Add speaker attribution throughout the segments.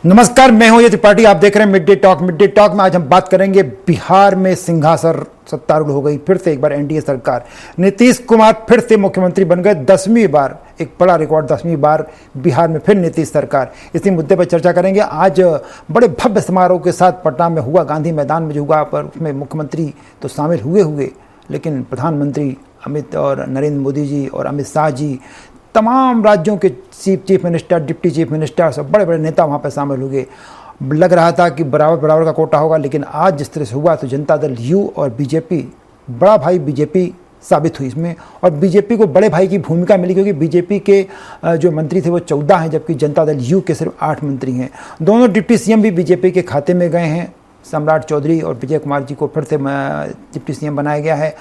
Speaker 1: नमस्कार, मैं हूं ये त्रिपाठी। आप देख रहे हैं mid day talk. Mid day talk में आज हम बात करेंगे बिहार में सिंहासन सत्तारूढ़ हो गई फिर से एक बार एनडीए सरकार। नीतीश कुमार फिर से मुख्यमंत्री बन गए 10वीं बार, एक बड़ा रिकॉर्ड 10वीं बार बिहार में फिर नीतीश सरकार। इसी मुद्दे पर चर्चा करेंगे। आज बड़े भव्य समारोह के साथ पटना में हुआ, गांधी मैदान में जो हुआ, पर उसमें मुख्यमंत्री तो शामिल हुए लेकिन प्रधानमंत्री अमित और नरेंद्र मोदी जी और अमित शाह जी, तमाम राज्यों के chief minister, deputy chief minister, सब बड़े बड़े नेता वहाँ पर शामिल हुए। लग रहा था कि बराबर का कोटा होगा, लेकिन आज जिस तरह से हुआ तो जनता दल यू और बीजेपी, बड़ा भाई बीजेपी साबित हुई इसमें, और बीजेपी को बड़े भाई की भूमिका मिली, क्योंकि बीजेपी के जो मंत्री थे वो 14 हैं, जबकि जनता दल यू के सिर्फ 8 मंत्री हैं। दोनों डिप्टी सीएम भी बीजेपी के खाते में गए हैं। सम्राट चौधरी और विजय कुमार जी को फिर से डिप्टी सीएम बनाया गया है।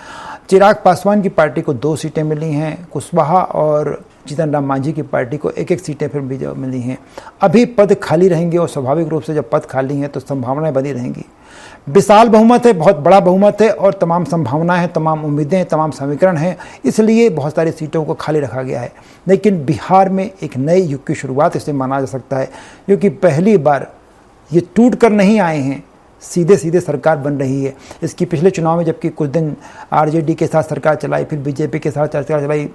Speaker 1: चिराग पासवान की पार्टी को 2 सीटें मिली हैं। कुशवाहा और जीतन राम मांझी की पार्टी को 1-1 सीटें फिर मिली हैं। अभी पद खाली रहेंगे और स्वाभाविक रूप से जब पद खाली हैं तो संभावनाएं बनी रहेंगी। विशाल बहुमत है, बहुत बड़ा बहुमत है, और तमाम संभावनाएं हैं, तमाम उम्मीदें हैं, तमाम समीकरण हैं, इसलिए बहुत सारी सीटों को खाली रखा गया है। लेकिन बिहार में एक नए युग की शुरुआत इसे माना जा सकता है, क्योंकि पहली बार ये टूट कर नहीं आए हैं, सीधे सरकार बन रही है। इसकी पिछले चुनाव में जबकि कुछ दिन आरजेडी के साथ सरकार चलाई, फिर बीजेपी के साथ सरकार चलाई,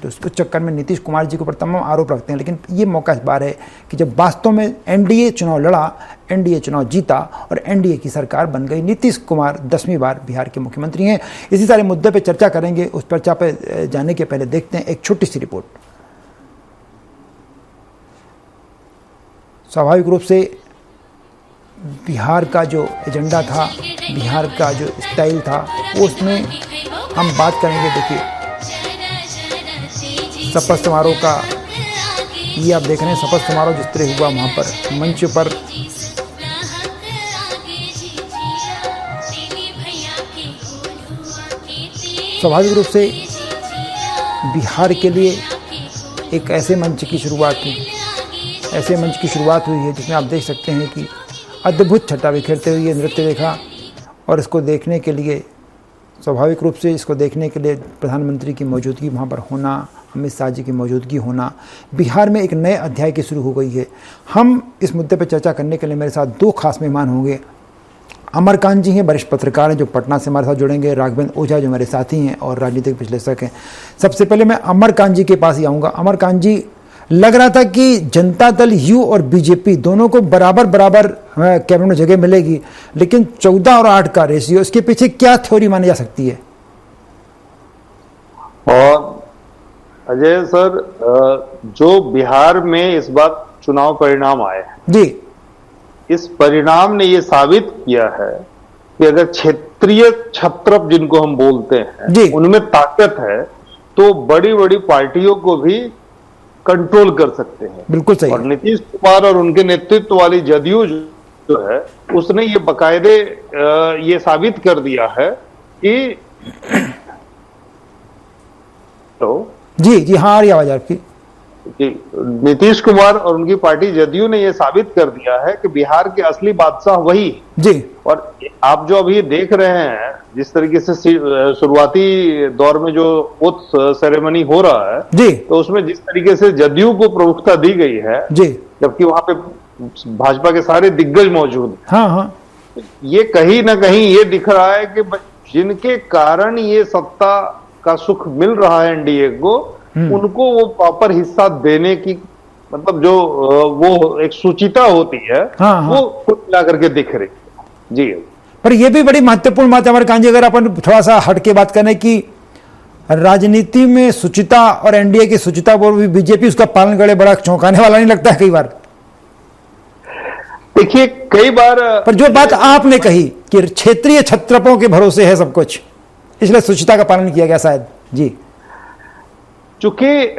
Speaker 1: उस चक्कर में नीतीश कुमार जी के ऊपर तमाम आरोप रखते हैं। लेकिन ये मौका इस बार है कि जब वास्तव में एनडीए चुनाव लड़ा, एनडीए चुनाव जीता और एनडीए की सरकार बन गई। नीतीश कुमार 10वीं बार बिहार के मुख्यमंत्री हैं। इसी सारे मुद्दे पर चर्चा करेंगे। उस चर्चा पर जाने के पहले देखते हैं एक छोटी सी रिपोर्ट। स्वाभाविक रूप से बिहार का जो एजेंडा था, बिहार का जो स्टाइल था, उसमें हम बात करेंगे। देखिए, शपथ समारोह का ये आप देख रहे हैं, शपथ समारोह जिस तरह हुआ वहाँ पर मंच पर स्वाभाविक रूप से बिहार के लिए एक ऐसे मंच की शुरुआत हुई है जिसमें आप देख सकते हैं कि अद्भुत छटा बिखेरते हुए नृत्य देखा। और इसको देखने के लिए, स्वाभाविक रूप से इसको देखने के लिए प्रधानमंत्री की मौजूदगी वहाँ पर होना, अमित शाह जी की मौजूदगी होना, बिहार में एक नए अध्याय की शुरू हो गई है। हम इस मुद्दे पर चर्चा करने के लिए मेरे साथ 2 खास मेहमान होंगे। अमरकांत जी हैं, वरिष्ठ पत्रकार हैं जो पटना से हमारे साथ जुड़ेंगे। राघवेंद्र ओझा जो मेरे साथी हैं और राजनीतिक विश्लेषक हैं। सबसे पहले मैं अमरकांत जी के पास ही आऊँगा। अमरकांत जी, लग रहा था कि जनता दल यू और बीजेपी दोनों को बराबर कैबिनेट में जगह मिलेगी, लेकिन 14 और 8 का रेशियो, इसके पीछे क्या थ्योरी मानी जा सकती है?
Speaker 2: और अजय सर, जो बिहार में इस बार चुनाव परिणाम आए
Speaker 1: जी,
Speaker 2: इस परिणाम ने ये साबित किया है कि अगर क्षेत्रीय छत्रप जिनको हम बोलते हैं उनमें ताकत है तो बड़ी बड़ी पार्टियों को भी कंट्रोल कर सकते हैं।
Speaker 1: बिल्कुल सही।
Speaker 2: और नीतीश कुमार और उनके नेतृत्व वाली जदयू जो है उसने ये बकायदे ये साबित कर दिया है कि तो
Speaker 1: जी हाँ, आ रही आवाज आपकी।
Speaker 2: नीतीश कुमार और उनकी पार्टी जदयू ने यह साबित कर दिया है कि बिहार के असली बादशाह वही
Speaker 1: जी।
Speaker 2: और आप जो अभी देख रहे हैं, जिस तरीके से शुरुआती दौर में जो ओथ सेरेमनी हो रहा है
Speaker 1: जी,
Speaker 2: तो उसमें जिस तरीके से जदयू को प्रमुखता दी गई है
Speaker 1: जी,
Speaker 2: जबकि वहां पे भाजपा के सारे दिग्गज मौजूद हैं।
Speaker 1: हाँ,
Speaker 2: ये कहीं ना कहीं ये दिख रहा है कि जिनके कारण ये सत्ता का सुख मिल रहा है एनडीए को, उनको वो प्रॉपर हिस्सा देने की, मतलब जो वो एक सुचिता होती है,
Speaker 1: हाँ,
Speaker 2: वो कुल मिला करके दिख रही है। जी,
Speaker 1: पर ये भी बड़ी महत्वपूर्ण बात है अमरकांत जी, अगर अपन थोड़ा सा हट के बात करें कि राजनीति में सुचिता और एनडीए की सुचिता, वो भी बीजेपी उसका पालन करे, बड़ा चौंकाने वाला नहीं लगता है कई बार?
Speaker 2: देखिए, कई बार
Speaker 1: पर जो बात आपने कही कि क्षेत्रीय छत्रपों के भरोसे है सब कुछ, इसलिए सुचिता का पालन किया गया शायद। जी,
Speaker 2: चूंकि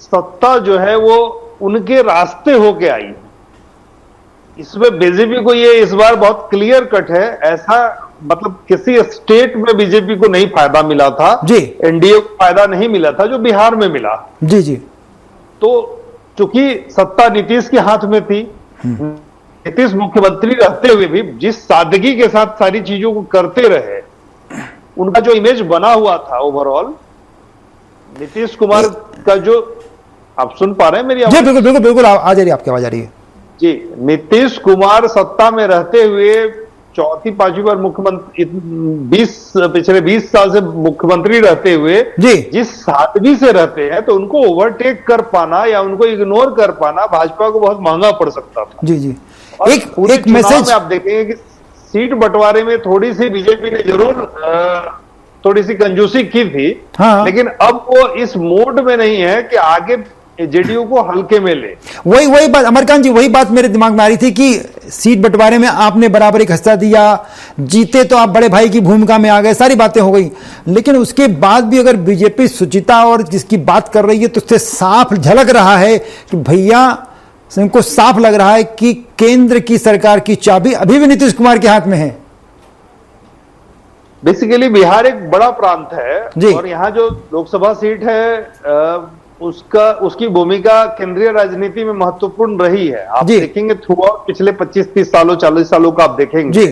Speaker 2: सत्ता जो है वो उनके रास्ते होके आई, इसमें बीजेपी को ये इस बार बहुत क्लियर कट है। ऐसा मतलब किसी स्टेट में बीजेपी को नहीं फायदा मिला था
Speaker 1: जी,
Speaker 2: एनडीए को फायदा नहीं मिला था जो बिहार में मिला।
Speaker 1: जी।
Speaker 2: तो चूंकि सत्ता नीतीश के हाथ में थी, नीतीश मुख्यमंत्री रहते हुए भी जिस सादगी के साथ सारी चीजों को करते रहे, उनका जो इमेज बना हुआ था ओवरऑल, नीतीश कुमार का जो आप सुन पा रहे हैं मेरी
Speaker 1: जी
Speaker 2: आवाज?
Speaker 1: बिल्कुल बिल्कुल बिल्कुल, आ जा रही है, आपकी आवाज आ रही है।
Speaker 2: जी, नीतीश कुमार सत्ता में रहते हुए चौथी पांचवी बार मुख्यमंत्री, पिछले 20 साल से मुख्यमंत्री रहते हुए
Speaker 1: जी
Speaker 2: जिस सादगी से रहते हैं, तो उनको ओवरटेक कर पाना या उनको इग्नोर कर पाना भाजपा को बहुत महंगा पड़ सकता था।
Speaker 1: जी जी,
Speaker 2: और
Speaker 1: एक
Speaker 2: पूरे
Speaker 1: एक
Speaker 2: चुनाव
Speaker 1: मैसेज
Speaker 2: में आप देखेंगे कि सीट बंटवारे में थोड़ी सी बीजेपी ने जरूर थोड़ी सी कंजूसी की थी,
Speaker 1: हाँ।
Speaker 2: लेकिन अब वो इस मोड में नहीं है कि आगे जेडीयू को हल्के में ले।
Speaker 1: वही बात अमरकांत जी, वही बात मेरे दिमाग में आ रही थी कि सीट बंटवारे में आपने बराबर एक हिस्सा दिया, जीते तो आप बड़े भाई की भूमिका में आ गए, सारी बातें हो गई, लेकिन उसके बाद भी अगर बीजेपी सुचिता और जिसकी बात कर रही है तो उससे साफ झलक रहा है कि भैया हमको साफ लग रहा है कि केंद्र की सरकार की चाबी अभी भी नीतीश कुमार के हाथ में है।
Speaker 2: बेसिकली बिहार एक बड़ा प्रांत
Speaker 1: जी।
Speaker 2: है और यहाँ जो लोकसभा सीट है उसकी भूमिका केंद्रीय राजनीति में महत्वपूर्ण रही है। आप
Speaker 1: जी।
Speaker 2: देखेंगे थ्रू आउट पिछले 25-30 सालों 40 सालों का आप देखेंगे
Speaker 1: जी।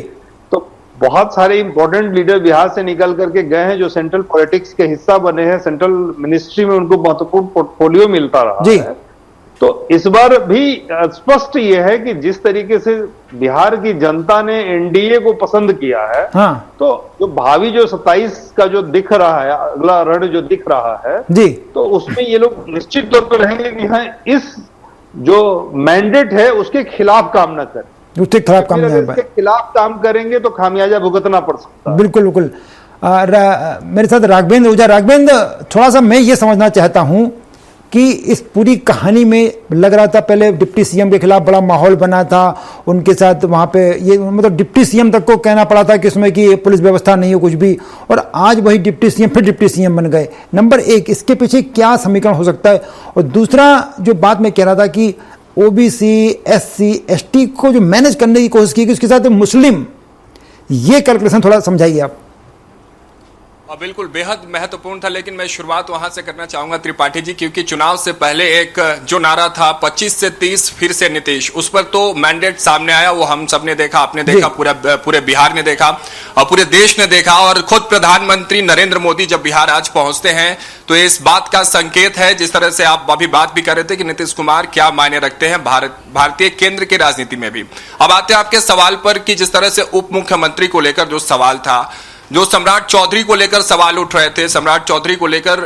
Speaker 2: तो बहुत सारे इंपॉर्टेंट लीडर बिहार से निकल करके गए हैं जो सेंट्रल पॉलिटिक्स के हिस्सा बने हैं, सेंट्रल मिनिस्ट्री में उनको महत्वपूर्ण पोर्टफोलियो मिलता रहा
Speaker 1: जी।
Speaker 2: है। तो इस बार भी स्पष्ट यह है कि जिस तरीके से बिहार की जनता ने एनडीए को पसंद किया है,
Speaker 1: हाँ
Speaker 2: तो जो भावी जो 27 का जो दिख रहा है, अगला रण जो दिख रहा है,
Speaker 1: जी
Speaker 2: तो उसमें ये लोग निश्चित तौर पर रहेंगे कि हाँ, इस जो मैंडेट है उसके खिलाफ काम न करें।
Speaker 1: उसके खिलाफ काम
Speaker 2: फिर
Speaker 1: नहीं
Speaker 2: अगर
Speaker 1: हो
Speaker 2: इसके खिलाफ काम करेंगे तो खामियाजा भुगतना पड़ सकता है।
Speaker 1: बिल्कुल बिल्कुल। मेरे साथ राघवेंद्र ओझा। राघवेंद्र, थोड़ा सा मैं ये समझना चाहता हूं कि इस पूरी कहानी में लग रहा था पहले डिप्टी सीएम के खिलाफ बड़ा माहौल बना था, उनके साथ वहां पे ये मतलब डिप्टी सीएम तक को कहना पड़ा था कि इसमें कि पुलिस व्यवस्था नहीं हो कुछ भी, और आज वही डिप्टी सीएम फिर डिप्टी सीएम बन गए। नंबर एक, इसके पीछे क्या समीकरण हो सकता है? और दूसरा जो बात मैं कह रहा था कि ओबीसी एससी एसटी को जो मैनेज करने की कोशिश की, उसके साथ मुस्लिम, ये कैलकुलेशन थोड़ा समझाइए आप।
Speaker 3: बिल्कुल बेहद महत्वपूर्ण था, लेकिन मैं शुरुआत वहां से करना चाहूंगा त्रिपाठी जी, क्योंकि चुनाव से पहले एक जो नारा था 25 से 30 फिर से नीतीश, उस पर तो मैंडेट सामने आया, वो हम सबने देखा, आपने देखा, पूरे बिहार ने देखा और पूरे देश ने देखा। और खुद प्रधानमंत्री नरेंद्र मोदी जब बिहार आज पहुंचते हैं तो इस बात का संकेत है, जिस तरह से आप अभी बात भी कर रहे थे कि नीतीश कुमार क्या मायने रखते हैं भारतीय केंद्र की राजनीति में भी। अब आते हैं आपके सवाल पर कि जिस तरह से उप मुख्यमंत्री को लेकर जो सवाल था, जो सम्राट चौधरी को लेकर सवाल उठ रहे थे, सम्राट चौधरी को लेकर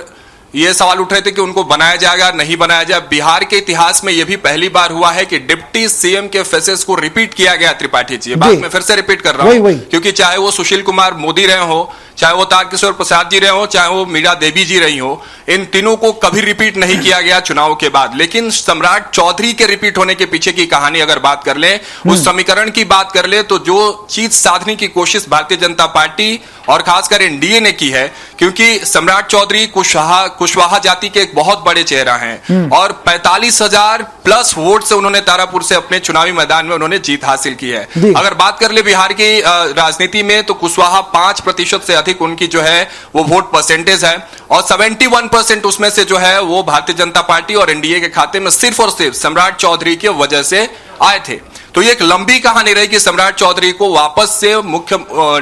Speaker 3: ये सवाल उठ रहे थे कि उनको बनाया जाएगा नहीं बनाया जाए। बिहार के इतिहास में यह भी पहली बार हुआ है कि डिप्टी सीएम के फेसेस को रिपीट किया गया। त्रिपाठी जी, बात मैं फिर से रिपीट कर रहा हूं, क्योंकि चाहे वो सुशील कुमार मोदी रहे हो, चाहे वो तारकिशोर प्रसाद जी रहे हो, चाहे वो मीरा देवी जी रही हो, इन तीनों को कभी रिपीट नहीं किया गया चुनाव के बाद। लेकिन सम्राट चौधरी के रिपीट होने के पीछे की कहानी अगर बात कर ले, उस समीकरण की बात कर ले, तो जो चीज साधने की कोशिश भारतीय जनता पार्टी और खासकर एनडीए ने की है, क्योंकि सम्राट चौधरी कुशवाहा जाति के एक बहुत बड़े चेहरा हैं और 45,000 प्लस वोट से उन्होंने तारापुर से अपने चुनावी मैदान में उन्होंने जीत हासिल की है। अगर बात कर ले बिहार की राजनीति में, तो कुशवाहा 5% से अधिक उनकी जो है वो वोट परसेंटेज है और 71% उसमें से जो है वो भारतीय जनता पार्टी और एनडीए के खाते में सिर्फ और सिर्फ सम्राट चौधरी की वजह से आए थे। तो ये एक लंबी कहानी रही कि सम्राट चौधरी को वापस से मुख्य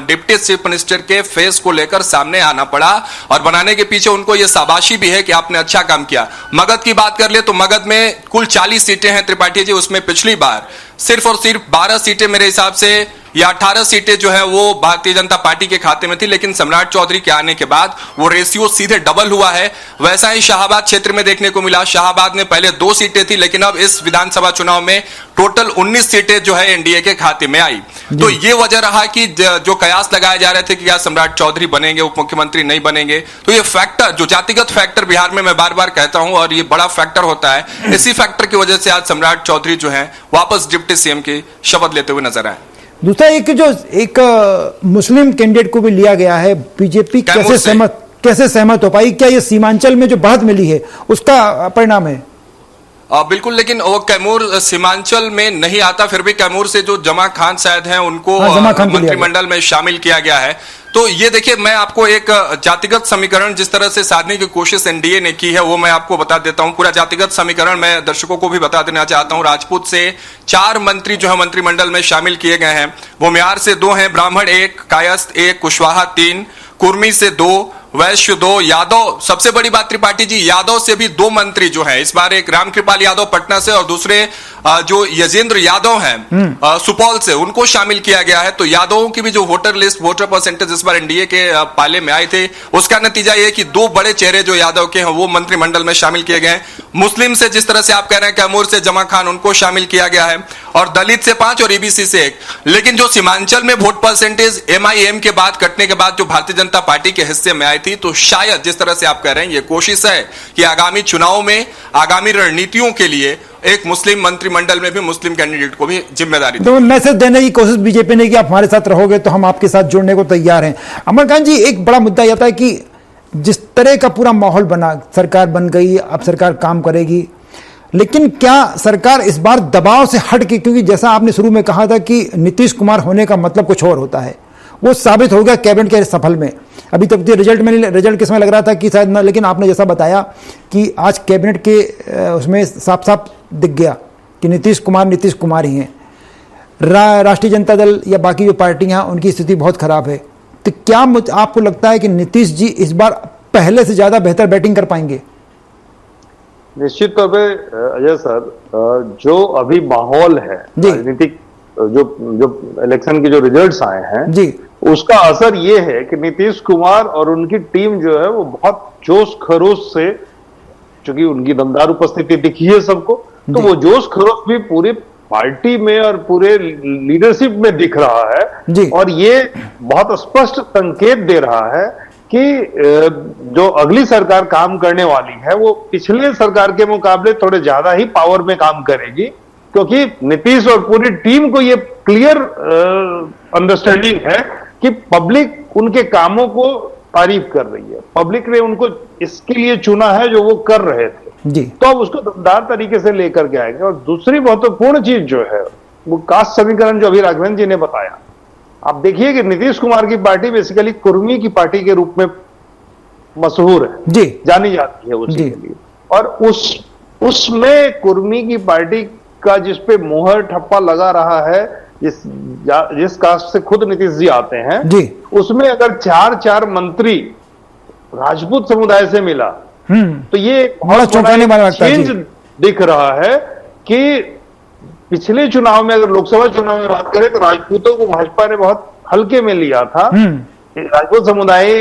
Speaker 3: डिप्टी चीफ मिनिस्टर के फेस को लेकर सामने आना पड़ा और बनाने के पीछे उनको ये शाबाशी भी है कि आपने अच्छा काम किया। मगध की बात कर ले तो मगध में कुल 40 सीटें हैं त्रिपाठी जी, उसमें पिछली बार सिर्फ और सिर्फ 12 सीटें मेरे हिसाब से या 18 सीटें जो है वो भारतीय जनता पार्टी के खाते में थी, लेकिन सम्राट चौधरी के आने के बाद वो रेशियो सीधे डबल हुआ है। वैसा ही शाहाबाद क्षेत्र में देखने को मिला। शाहाबाद में पहले 2 सीटें थी, लेकिन अब इस विधानसभा चुनाव में टोटल 19 सीटें जो है एनडीए के खाते में आई। तो ये वजह रहा कि जो कयास लगाए जा रहे थे कि क्या सम्राट चौधरी बनेंगे, उप मुख्यमंत्री नहीं बनेंगे, तो ये फैक्टर, जो जातिगत फैक्टर बिहार में मैं बार बार कहता हूं और ये बड़ा फैक्टर होता है, इसी फैक्टर की वजह से आज सम्राट चौधरी जो है वापस डिप्टी सीएम की शपथ लेते हुए नजर आए।
Speaker 1: दूसरा एक मुस्लिम कैंडिडेट को भी लिया गया है, बीजेपी कैसे सहमत हो पाई? क्या ये सीमांचल में जो बढ़त मिली है उसका परिणाम है?
Speaker 3: बिल्कुल, लेकिन वो कैमूर सीमांचल में नहीं आता, फिर भी कैमूर से जो जमा खान शायद हैं उनको मंत्रिमंडल में शामिल किया गया है। तो ये देखिए, मैं आपको एक जातिगत समीकरण जिस तरह से साधने की कोशिश एनडीए ने की है वो मैं आपको बता देता हूं। पूरा जातिगत समीकरण मैं दर्शकों को भी बता देना चाहता हूं। राजपूत से 4 मंत्री जो है मंत्रिमंडल में शामिल किए गए हैं, वो म्यार से 2 हैं, ब्राह्मण 1, कायस्थ 1, कुशवाहा 3, कुर्मी से 2, वैश्य 2, यादव। सबसे बड़ी बात त्रिपाठी जी, यादव से भी 2 मंत्री जो है इस बार, एक रामकृपाल यादव पटना से और दूसरे जो यजेंद्र यादव हैं सुपौल से, उनको शामिल किया गया है। तो यादवों की भी जो वोटर लिस्ट, वोटर परसेंटेज इस बार एनडीए के पाले में आए थे, उसका नतीजा ये कि 2 बड़े चेहरे जो यादव के हैं वो मंत्रिमंडल में शामिल किए गए हैं। मुस्लिम से जिस तरह से आप कह रहे हैं कैमूर से जमा खान, उनको शामिल किया गया है, और दलित से 5 और ईबीसी से 1। लेकिन जो सीमांचल में वोट परसेंटेज एमआईएम के बाद कटने के बाद जो भारतीय जनता पार्टी के हिस्से में आई थी, तो शायद जिस तरह से आप कह रहे हैं ये कोशिश है कि आगामी चुनाव में, आगामी रणनीतियों के लिए एक मुस्लिम मंत्रिमंडल में भी मुस्लिम कैंडिडेट को भी जिम्मेदारी
Speaker 1: तो मैसेज देने की कोशिश बीजेपी ने की, आप हमारे साथ रहोगे तो हम आपके साथ जुड़ने को तैयार हैं। अमरकांत जी, एक बड़ा मुद्दा यह था कि जिस तरह का पूरा माहौल बना, सरकार बन गई, अब सरकार काम करेगी, लेकिन क्या सरकार इस बार दबाव से हट के, क्योंकि जैसा आपने शुरू में कहा था कि नीतीश कुमार होने का मतलब कुछ और होता है, वो साबित हो गया कैबिनेट के सफल में। अभी तक रिजल्ट के समय लग रहा था कि शायद ना, लेकिन आपने जैसा बताया कि आज कैबिनेट के उसमें साफ साफ दिख गया कि नीतीश कुमार ही हैं। राष्ट्रीय जनता दल या बाकी जो पार्टियां, उनकी स्थिति बहुत खराब है। तो क्या आपको लगता है कि नीतीश जी इस बार पहले से ज्यादा बेहतर बैटिंग कर पाएंगे?
Speaker 2: निश्चित तौर पे अजय सर, जो अभी माहौल है राजनीतिक, जो इलेक्शन के जो रिजल्ट्स आए हैं जी, उसका असर ये है कि नीतीश कुमार और उनकी टीम जो है वो बहुत जोश खरोश से, चूंकि उनकी दमदार उपस्थिति दिखी है सबको, तो वो जोश खरोश भी पूरे पार्टी में और पूरे लीडरशिप में दिख रहा है जी। और ये बहुत स्पष्ट संकेत दे रहा है कि जो अगली सरकार काम करने वाली है वो पिछले सरकार के मुकाबले थोड़े ज्यादा ही पावर में काम करेगी, क्योंकि नीतीश और पूरी टीम को ये क्लियर अंडरस्टैंडिंग है कि पब्लिक उनके कामों को तारीफ कर रही है, पब्लिक ने उनको इसके लिए चुना है जो वो कर रहे थे जी। तो अब उसको दमदार तरीके से लेकर के आएंगे। और दूसरी महत्वपूर्ण चीज जो है वो कास्ट समीकरण, जो अभी राघवेंद्र जी ने बताया। आप देखिए कि नीतीश कुमार की पार्टी बेसिकली कुर्मी की पार्टी के रूप में मशहूर है जी, जानी जाती है उसी के लिए, और उसमें कुर्मी की पार्टी का जिस पे मोहर ठप्पा लगा रहा है, जिस कास्ट से खुद नीतीश जी आते हैं जी, उसमें अगर 4 मंत्री राजपूत समुदाय से मिला तो ये बहुत चौंकाने वाला चेंज दिख रहा है कि पिछले चुनाव में, अगर लोकसभा चुनाव में बात करें तो राजपूतों को भाजपा ने बहुत हल्के में लिया था। राजपूत समुदाय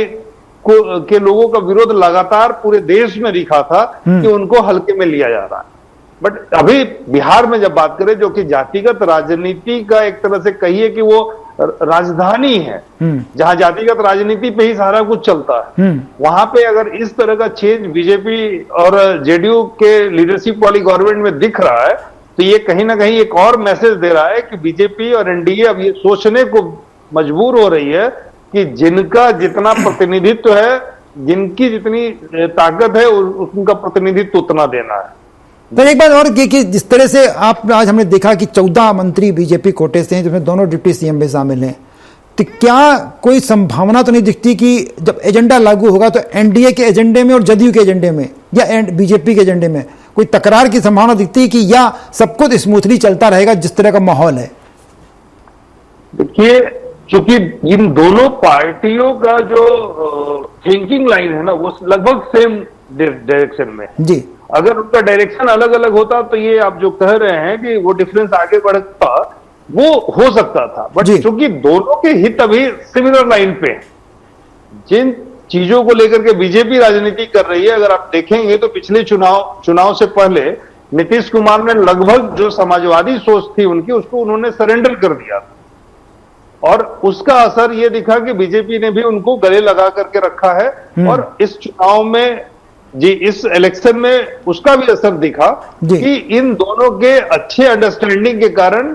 Speaker 2: के लोगों का विरोध लगातार पूरे देश में दिखा था कि उनको हल्के में लिया जा रहा है। बट अभी बिहार में जब बात करें, जो कि जातिगत राजनीति का एक तरह से कहिए कि वो राजधानी है, जहां जातिगत राजनीति पे ही सारा कुछ चलता है, वहां पे अगर इस तरह का चेंज बीजेपी और जेडीयू के लीडरशिप वाली गवर्नमेंट में दिख रहा है, तो ये कहीं ना कहीं एक और मैसेज दे रहा है कि बीजेपी और एनडीए अब ये सोचने को मजबूर हो रही है कि जिनका जितना प्रतिनिधित्व है, जिनकी जितनी ताकत है, उनका प्रतिनिधित्व उतना देना है।
Speaker 1: तो एक बात और कि जिस तरह से आज हमने देखा कि 14 मंत्री बीजेपी कोटे से हैं, जिसमें दोनों डिप्टी सीएम भी शामिल हैं, तो क्या कोई संभावना तो नहीं दिखती कि जब एजेंडा लागू होगा तो एनडीए के एजेंडे में और जदयू के एजेंडे में या बीजेपी के एजेंडे में कोई तकरार की संभावना दिखती है, कि या सब कुछ स्मूथली चलता रहेगा जिस तरह का माहौल है?
Speaker 2: देखिए, क्योंकि इन दोनों पार्टियों का जो थिंकिंग लाइन है ना, वो लगभग सेम डायरेक्शन में जी। अगर उनका डायरेक्शन अलग अलग होता तो ये आप जो कह रहे हैं कि वो डिफरेंस आगे बढ़ता, वो हो सकता था। बट क्योंकि दोनों के हित अभी सिमिलर लाइन पे, जिन चीजों को लेकर के बीजेपी राजनीति कर रही है, अगर आप देखेंगे तो पिछले चुनाव से पहले नीतीश कुमार ने लगभग जो समाजवादी सोच थी उनकी, उसको उन्होंने सरेंडर कर दिया था, और उसका असर ये दिखा कि बीजेपी ने भी उनको गले लगा करके रखा है। और इस चुनाव में जी, इस इलेक्शन में उसका भी असर दिखा कि इन दोनों के अच्छे अंडरस्टैंडिंग के कारण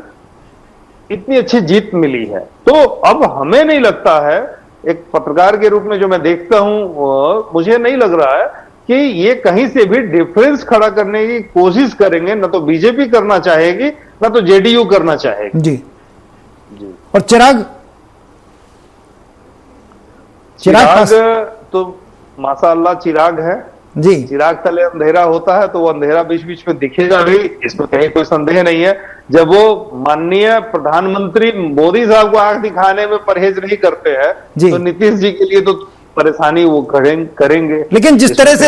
Speaker 2: इतनी अच्छी जीत मिली है। तो अब हमें नहीं लगता है, एक पत्रकार के रूप में जो मैं देखता हूं, मुझे नहीं लग रहा है कि ये कहीं से भी डिफरेंस खड़ा करने की कोशिश करेंगे। ना तो बीजेपी करना चाहेगी, ना तो जेडीयू करना चाहेगी जी।
Speaker 1: और चिराग
Speaker 2: तो माशाअल्लाह चिराग है जी। चिराग तले अंधेरा होता है तो वो अंधेरा बीच बीच में दिखेगा भी, इसमें कहीं कोई संदेह नहीं है। जब वो माननीय प्रधानमंत्री मोदी साहब को आंख दिखाने में परहेज नहीं करते हैं तो नीतीश जी के लिए तो परेशानी वो करेंगे।
Speaker 1: लेकिन जिस तरह से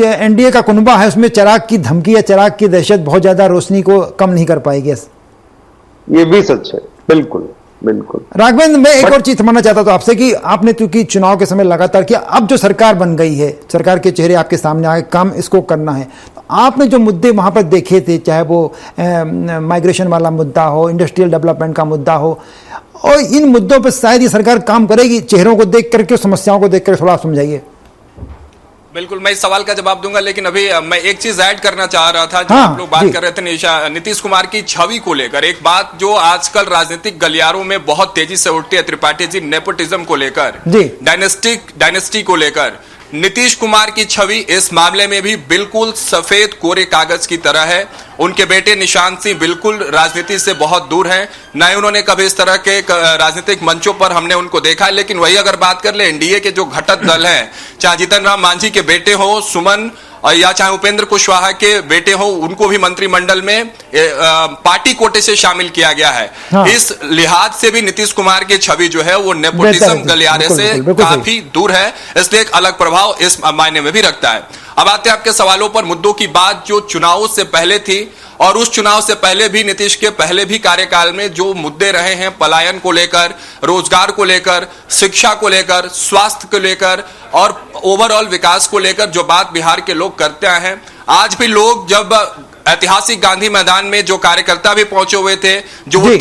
Speaker 1: एनडीए का कुनबा है उसमें चिराग की धमकी या चिराग की दहशत बहुत ज्यादा रोशनी को कम नहीं कर पाएगी।
Speaker 2: ये भी सच है, बिल्कुल बिल्कुल।
Speaker 1: राघवेंद्र, मैं एक और चीज समझना चाहता था आपसे कि आपने चूंकि चुनाव के समय लगातार किया, अब जो सरकार बन गई है, सरकार के चेहरे आपके सामने आए, काम इसको करना है, तो आपने जो मुद्दे वहां पर देखे थे, चाहे वो माइग्रेशन वाला मुद्दा हो, इंडस्ट्रियल डेवलपमेंट का मुद्दा हो, और इन मुद्दों पर शायद ये सरकार काम करेगी, चेहरों को देख करके, समस्याओं को देख कर, थोड़ा समझाइए।
Speaker 3: बिल्कुल, मैं इस सवाल का जवाब दूंगा, लेकिन अभी मैं एक चीज ऐड करना चाह रहा था। जो
Speaker 1: हाँ,
Speaker 3: आप लोग बात कर रहे थे नीतीश कुमार की छवि को लेकर, एक बात जो आजकल राजनीतिक गलियारों में बहुत तेजी से उठती है त्रिपाठी जी, नेपोटिज्म को लेकर, डायनेस्टी को लेकर। नीतीश कुमार की छवि इस मामले में भी बिल्कुल सफेद कोरे कागज की तरह है। उनके बेटे निशांत सिंह बिल्कुल राजनीति से बहुत दूर हैं, न ही उन्होंने कभी इस तरह के राजनीतिक मंचों पर हमने उनको देखा है। लेकिन वही अगर बात कर ले एनडीए के जो घटक दल हैं, चाहे जीतन राम मांझी के बेटे हो सुमन, या चाहे उपेंद्र कुशवाहा के बेटे हो, उनको भी मंत्रिमंडल में पार्टी कोटे से शामिल किया गया है। हाँ। इस लिहाज से भी नीतीश कुमार की छवि जो है वो नेपोटिज्म गलियारे से काफी दूर है, इसलिए एक अलग प्रभाव इस मायने में भी रखता है। अब आते हैं आपके सवालों पर। मुद्दों की बात जो चुनाव से पहले थी और उस चुनाव से पहले भी, नीतीश के पहले भी कार्यकाल में जो मुद्दे रहे हैं, पलायन को लेकर, रोजगार को लेकर, शिक्षा को लेकर, स्वास्थ्य को लेकर और ओवरऑल विकास को लेकर जो बात बिहार के लोग करते हैं, आज भी लोग जब ऐतिहासिक गांधी मैदान में जो कार्यकर्ता भी पहुंचे हुए थे, जो वो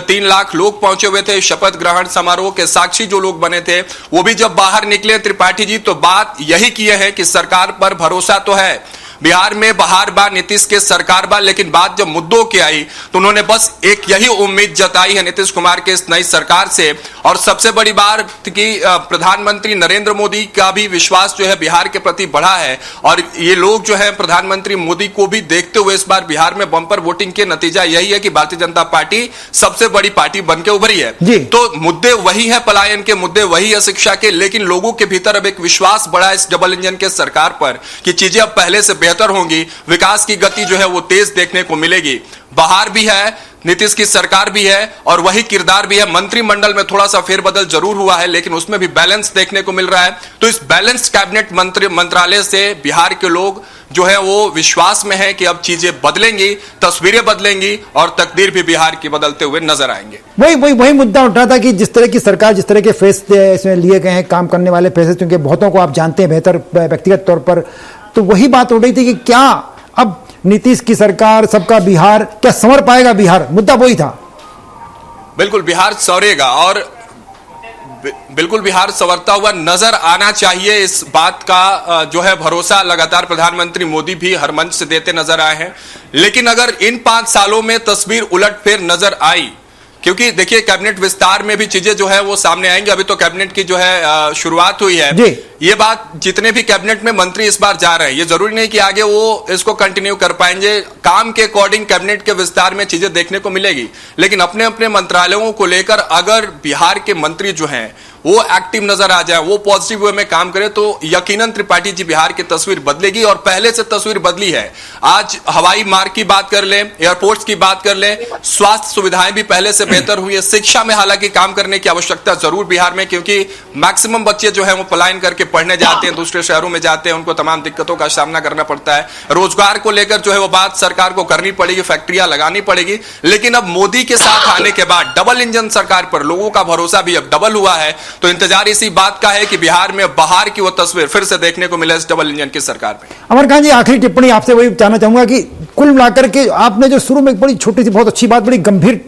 Speaker 3: 3 लाख लोग पहुंचे हुए थे, शपथ ग्रहण समारोह के साक्षी जो लोग बने थे, वो भी जब बाहर निकले त्रिपाठी जी, तो बात यही किए है कि सरकार पर भरोसा तो है, बिहार में बहार बार नीतीश के सरकार बार, लेकिन बात जब मुद्दों की आई तो उन्होंने बस एक यही उम्मीद जताई है नीतीश कुमार के इस नई सरकार से। और सबसे बड़ी बात कि प्रधानमंत्री नरेंद्र मोदी का भी विश्वास जो है बिहार के प्रति बढ़ा है, और ये लोग जो है प्रधानमंत्री मोदी को भी देखते हुए इस बार बिहार में बम्पर वोटिंग के नतीजा यही है कि भारतीय जनता पार्टी सबसे बड़ी पार्टी बनकर उभरी है। तो मुद्दे वही है, पलायन के मुद्दे वही है, शिक्षा के, लेकिन लोगों के भीतर अब एक विश्वास बढ़ा इस डबल इंजन के सरकार पर कि चीजें अब पहले से बेहतर होंगी, विकास की गति जो है वो तेज देखने को मिलेगी। बाहर भी है, नीतीश की सरकार भी है और वही किरदार भी है। मंत्रिमंडल में थोड़ा सा फेरबदल जरूर हुआ है, लेकिन उसमें भी बैलेंस देखने को मिल रहा है। तो इस बैलेंस्ड कैबिनेट मंत्रालय से बिहार के लोग जो है वो विश्वास में है कि अब चीजें बदलेंगी, तस्वीरें बदलेंगी और तकदीर भी बिहार की बदलते हुए नजर आएंगे।
Speaker 1: वही मुद्दा उठा था कि जिस तरह की सरकार, जिस तरह के फैसले इसमें लिए गए हैं, काम करने वाले फैसले, क्योंकि बहुतों को आप जानते हैं बेहतर व्यक्तिगत तौर पर, तो वही बात उठ रही थी कि क्या अब नीतीश की सरकार, सबका बिहार, क्या संवर पाएगा बिहार? मुद्दा वही था।
Speaker 3: बिल्कुल बिहार संवरेगा और बिल्कुल बिहार संवरता हुआ नजर आना चाहिए। इस बात का जो है भरोसा लगातार प्रधानमंत्री मोदी भी हर मंच से देते नजर आए हैं। लेकिन अगर इन 5 सालों में तस्वीर उलटफेर नजर आई, क्योंकि देखिए कैबिनेट विस्तार में भी चीजें जो है वो सामने आएंगी। अभी तो कैबिनेट की जो है शुरुआत हुई है। ये बात, जितने भी कैबिनेट में मंत्री इस बार जा रहे हैं, ये जरूरी नहीं कि आगे वो इसको कंटिन्यू कर पाएंगे। काम के अकॉर्डिंग कैबिनेट के विस्तार में चीजें देखने को मिलेगी, लेकिन अपने अपने मंत्रालयों को लेकर अगर बिहार के मंत्री जो हैं वो एक्टिव नजर आ जाए, वो पॉजिटिव वे में काम करे, तो यकीनन त्रिपाठी जी बिहार की तस्वीर बदलेगी और पहले से तस्वीर बदली है। आज हवाई मार्ग की बात कर ले, एयरपोर्ट्स की बात कर ले, स्वास्थ्य सुविधाएं भी पहले से बेहतर हुई है। शिक्षा में हालांकि काम करने की आवश्यकता जरूर बिहार में, क्योंकि मैक्सिमम बच्चे जो है वो पलायन करके पढ़ने जाते हैं, दूसरे शहरों में जाते हैं, उनको तमाम दिक्कतों का सामना करना पड़ता है। रोजगार को लेकर जो है वो बात सरकार को करनी पड़ेगी, फैक्ट्रियां लगानी पड़ेगी। लेकिन अब मोदी के साथ आने के बाद डबल इंजन सरकार पर लोगों का भरोसा भी अब डबल हुआ है, तो इंतजार इसी बात का है कि बिहार में बाहर की वो तस्वीर फिर से देखने को मिले इस डबल इंजन की सरकार में।
Speaker 1: अमर खान जी, आखिरी टिप्पणी आपसे वही जानना चाहूंगा कि कुल मिलाकर के आपने जो शुरू में एक बड़ी छोटी सी बहुत अच्छी बात, बड़ी गंभीर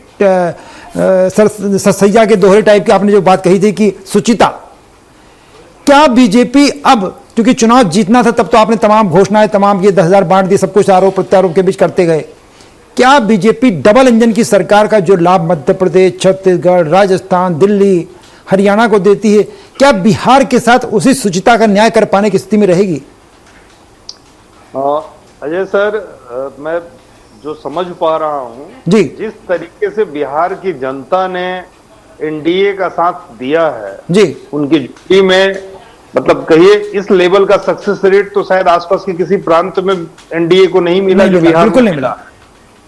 Speaker 1: सरसैया के दोहरे टाइप की आपने जो बात कही थी कि सुचिता, क्या बीजेपी अब, क्योंकि चुनाव जीतना था तब तो आपने तमाम घोषणाएं, तमाम ये 10,000 बांट दिए, सब कुछ आरोप प्रत्यारोप के बीच करते गए, क्या बीजेपी डबल इंजन की सरकार का जो लाभ मध्य प्रदेश, छत्तीसगढ़, राजस्थान, दिल्ली, हरियाणा को देती है, क्या बिहार के साथ उसी सुचिता का न्याय कर पाने की स्थिति में रहेगी?
Speaker 2: अजय सर, मैं जो समझ पा रहा हूं
Speaker 1: जी,
Speaker 2: जिस तरीके से बिहार की जनता ने एनडीए का साथ दिया है
Speaker 1: जी,
Speaker 2: उनकी ड्यूटी में, मतलब कहिए इस लेवल का सक्सेस रेट तो शायद आसपास के किसी प्रांत में एनडीए को नहीं मिला, जो बिहार
Speaker 1: बिल्कुल
Speaker 2: में
Speaker 1: नहीं मिला।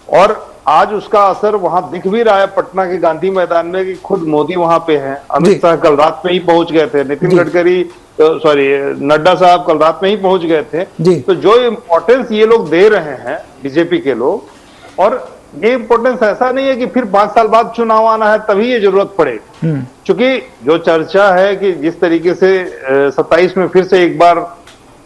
Speaker 2: और आज उसका असर वहां दिख भी रहा है पटना के गांधी मैदान में कि खुद मोदी वहां पे हैं।
Speaker 1: जी।
Speaker 2: अमित शाह कल रात में ही पहुंच गए थे, नितिन
Speaker 1: जी।
Speaker 2: गडकरी सॉरी नड्डा साहब कल रात में ही पहुंच गए थे।
Speaker 1: जी।
Speaker 2: तो जो इम्पोर्टेंस ये लोग दे रहे हैं बीजेपी के लोग, और ये इम्पोर्टेंस ऐसा नहीं है कि फिर 5 साल बाद चुनाव आना है तभी ये जरूरत पड़े। क्योंकि जो चर्चा है कि जिस तरीके से 27 में फिर से एक बार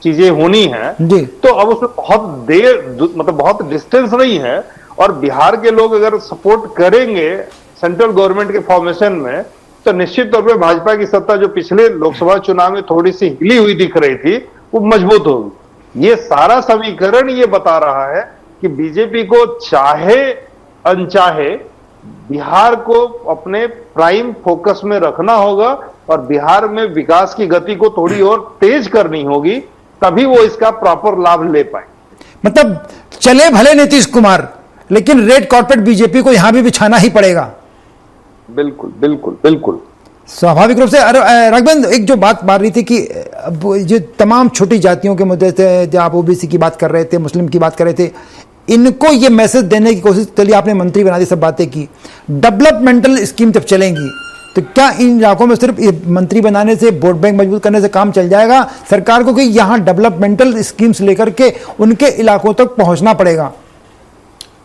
Speaker 2: चीजें होनी है,
Speaker 1: जी।
Speaker 2: तो अब उसमें बहुत देर मतलब बहुत डिस्टेंस नहीं है, और बिहार के लोग अगर सपोर्ट करेंगे सेंट्रल गवर्नमेंट के फॉर्मेशन में, तो निश्चित तौर पे भाजपा की सत्ता जो पिछले लोकसभा चुनाव में थोड़ी सी हिली हुई दिख रही थी, वो मजबूत होगी। ये सारा समीकरण ये बता रहा है कि बीजेपी को चाहे अनचाहे बिहार को अपने प्राइम फोकस में रखना होगा, और बिहार में विकास की गति को थोड़ी और तेज करनी होगी, तभी वो इसका प्रॉपर लाभ ले पाए।
Speaker 1: मतलब चले भले नीतीश कुमार, लेकिन रेड कॉर्पेट बीजेपी को यहां भी बिछाना ही पड़ेगा।
Speaker 2: बिल्कुल बिल्कुल बिल्कुल
Speaker 1: स्वाभाविक रूप से। राघवेंद्र, एक जो बात मार रही थी कि अब जो तमाम छोटी जातियों के मुद्दे थे, जो आप ओबीसी की बात कर रहे थे, मुस्लिम की बात कर रहे थे, इनको ये मैसेज देने की कोशिश, चलिए आपने मंत्री बना दी, सब बातें की, डेवलपमेंटल स्कीम जब चलेंगी तो क्या इन इलाकों में सिर्फ मंत्री बनाने से, वोट बैंक मजबूत करने से काम चल जाएगा? सरकार को कि यहां डेवलपमेंटल स्कीम्स लेकर के उनके इलाकों तक पहुंचना पड़ेगा।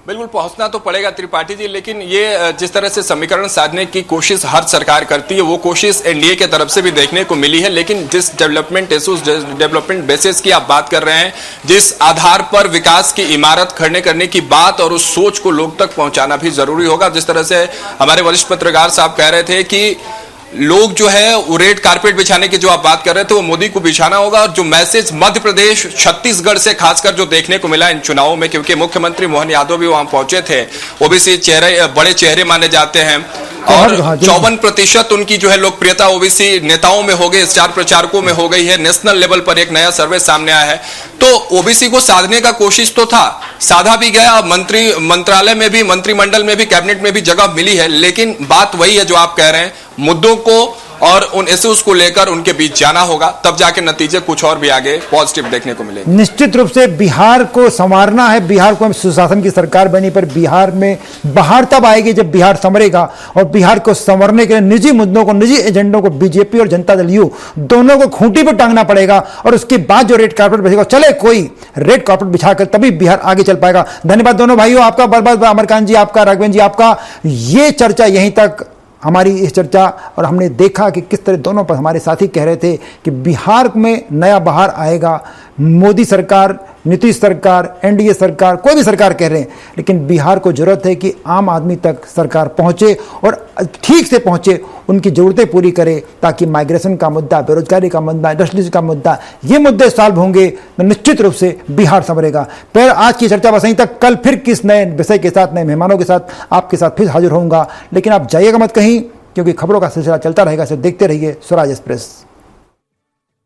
Speaker 3: बिल्कुल पहुंचना तो पड़ेगा त्रिपाठी जी, लेकिन ये जिस तरह से समीकरण साधने की कोशिश हर सरकार करती है, वो कोशिश एनडीए के तरफ से भी देखने को मिली है। लेकिन जिस डेवलपमेंट इश्यूज, डेवलपमेंट बेसिस की आप बात कर रहे हैं, जिस आधार पर विकास की इमारत खड़े करने की बात और उस सोच को लोग तक पहुंचाना भी जरूरी होगा। जिस तरह से हमारे वरिष्ठ पत्रकार साहब कह रहे थे कि लोग जो है वो रेड कारपेट बिछाने की जो आप बात कर रहे थे, वो मोदी को बिछाना होगा। और जो मैसेज मध्य प्रदेश, छत्तीसगढ़ से खासकर जो देखने को मिला इन चुनावों में, क्योंकि मुख्यमंत्री मोहन यादव भी वहां पहुंचे थे, ओबीसी चेहरे, बड़े चेहरे माने जाते हैं, और 54% उनकी जो है लोकप्रियता ओबीसी नेताओं में हो गई, स्टार प्रचारकों में हो गई है। नेशनल लेवल पर एक नया सर्वे सामने आया है। तो ओबीसी को साधने का कोशिश तो था, साधा भी गया, मंत्रालय में भी, मंत्रिमंडल में भी, कैबिनेट में भी जगह मिली है। लेकिन बात वही है जो आप कह रहे हैं, मुद्दों को और उन इश्यूज को लेकर उनके बीच जाना होगा, तब जाके नतीजे कुछ और भी आगे पॉजिटिव देखने को मिलेंगे।
Speaker 1: निश्चित रूप से बिहार को संवारना है। बिहार को हम सुशासन की सरकार बनी, पर बिहार में बाहर तब आएगी जब बिहार संवरेगा। और बिहार को संवरने के लिए निजी मुद्दों को, निजी एजेंडों को बीजेपी और जनता दल यू दोनों को खूंटी पर टांगना पड़ेगा। और उसके बाद जो रेड कार्पेट बिछेगा, चले कोई रेड कार्पेट बिछाकर, तभी बिहार आगे चल पाएगा। धन्यवाद दोनों भाइयों, आपका बहुत-बहुत, अमरकांत जी आपका, राघवेंद्र जी आपका। ये चर्चा यहीं तक, हमारी इस चर्चा, और हमने देखा कि किस तरह दोनों पर हमारे साथी कह रहे थे कि बिहार में नया बहार आएगा। मोदी सरकार, नीतीश सरकार, एनडीए सरकार, कोई भी सरकार कह रहे हैं, लेकिन बिहार को जरूरत है कि आम आदमी तक सरकार पहुंचे और ठीक से पहुंचे, उनकी जरूरतें पूरी करे, ताकि माइग्रेशन का मुद्दा, बेरोजगारी का मुद्दा, इंडस्ट्रीज का मुद्दा, ये मुद्दे सॉल्व होंगे तो निश्चित रूप से बिहार संवरेगा। पर आज की चर्चा बस यहीं तक। कल फिर किस नए विषय के साथ, नए मेहमानों के साथ आपके साथ फिर हाजिर होऊंगा। लेकिन आप जाइएगा मत कहीं, क्योंकि खबरों का सिलसिला चलता रहेगा। सिर्फ देखते रहिए स्वराज एक्सप्रेस।